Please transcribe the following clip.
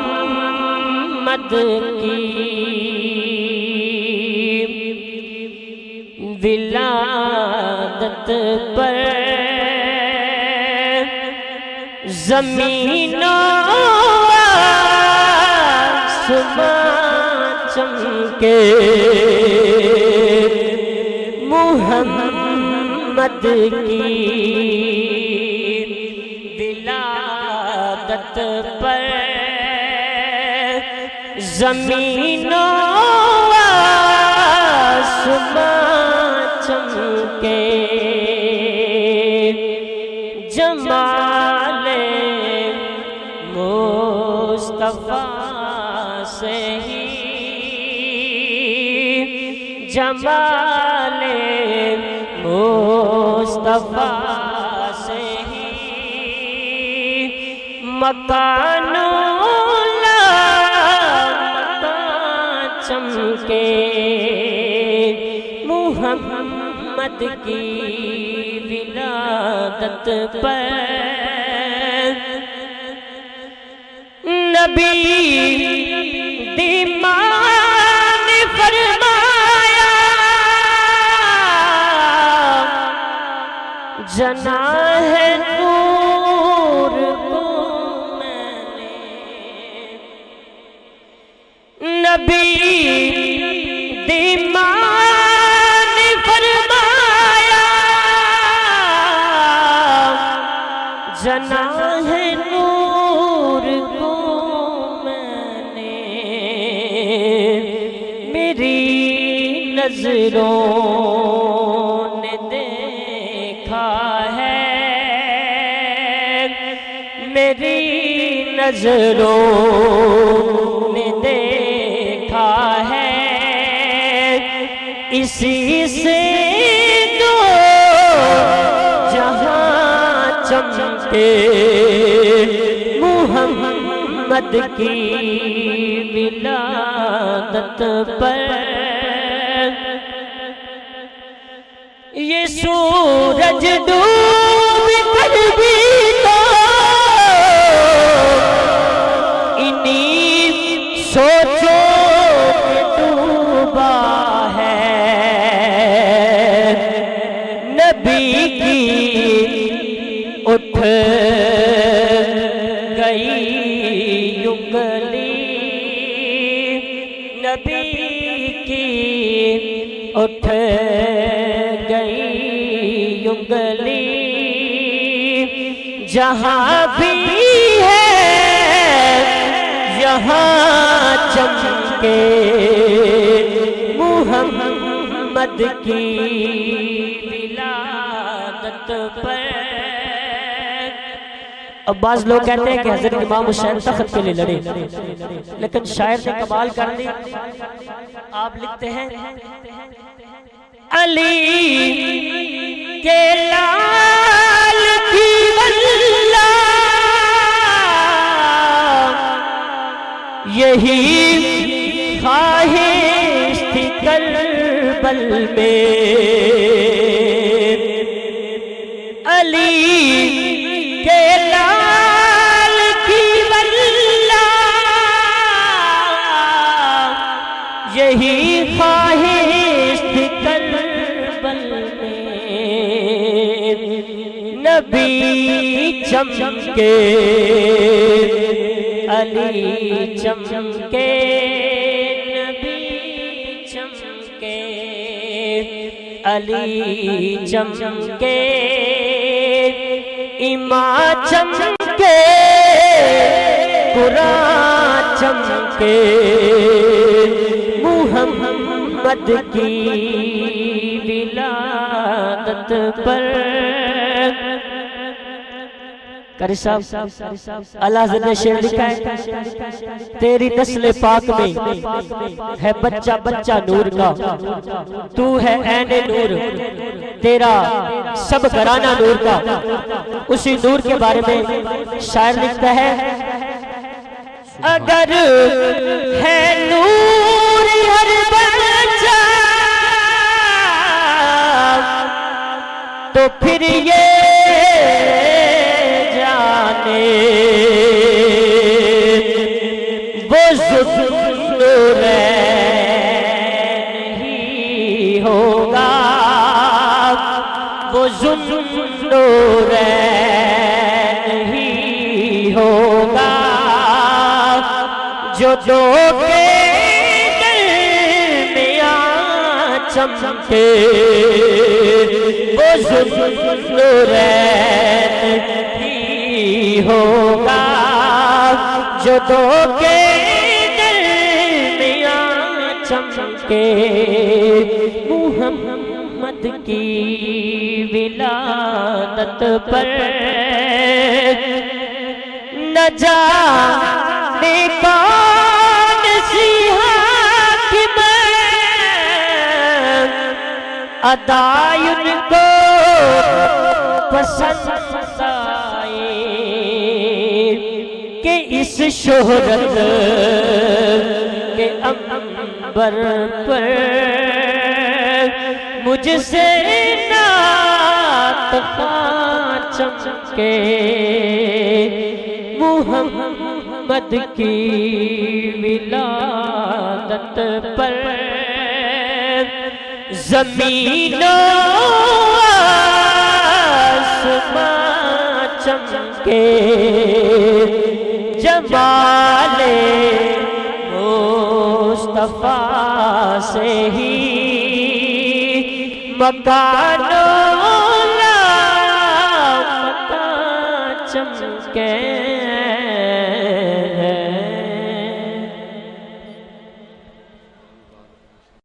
محمد کی ولادت پر زمین و آسمان چمکے محمد کی ولادت پر زمین و آسمان چمکے جمال مصطفیٰ سے ہی جمال مصطفیٰ سے ہی مکان چمکے محمد کی ولادت پر نبی دیمان فرمایا جنا ہے نور کو میں نے نبی دیمان فرمایا جنا ہے نور کو میں نے میری نظروں نے دیکھا ہے میری نظروں نے دیکھا ہے اسی سے دو جہاں چمکے محمد کی ولادت پر یہ سورج ڈوب کر بھی تو انہی سوچوں میں ڈوبا ہے نبی کی اٹھ گئی انگلی نبی کی اٹھ گئی انگلی جہاں بھی ہے یہاں چمکے محمد کی ولادت پر اب بعض لوگ کہتے ہیں کہ حضرت امام حسین تخت کے لیے لڑے لیکن شاعر نے کمال کر دی آپ لکھتے ہیں علی کے لال کی واللہ یہی خواہش تھی کربل میں علی کے لال کی واللہ یہی خواہش تھی کربل میں نبی چمکے علی چمکے نبی چمکے علی چمکے امام چمکے قرآن چمکے محمد کی ولادت پر قاری صاحب اللہ حضرت نے شعر لکھا ہے تیری نسل پاک میں ہے بچہ بچہ نور کا تو ہے عین نور تیرا سب گھرانہ نور کا اسی نور کے بارے میں شاعر لکھتا ہے اگر ہے نور ہر بچہ تو پھر یہ جان جو دو کے درمیان چمکے وہ ذوالنورین ہی ہوگا، جو دو کے درمیان چمکے محمد کی ولادت پر نہ جانے کون سی حاکم ادائی ان کو پسند آئے کہ اس شہرت کے عنبر پر مجھ سے نعت خواں چمکے محمد کی ولادت پر زمین و آسمان چمکے جمال مصطفیٰ سے ہی مکان و لا مکان چمکے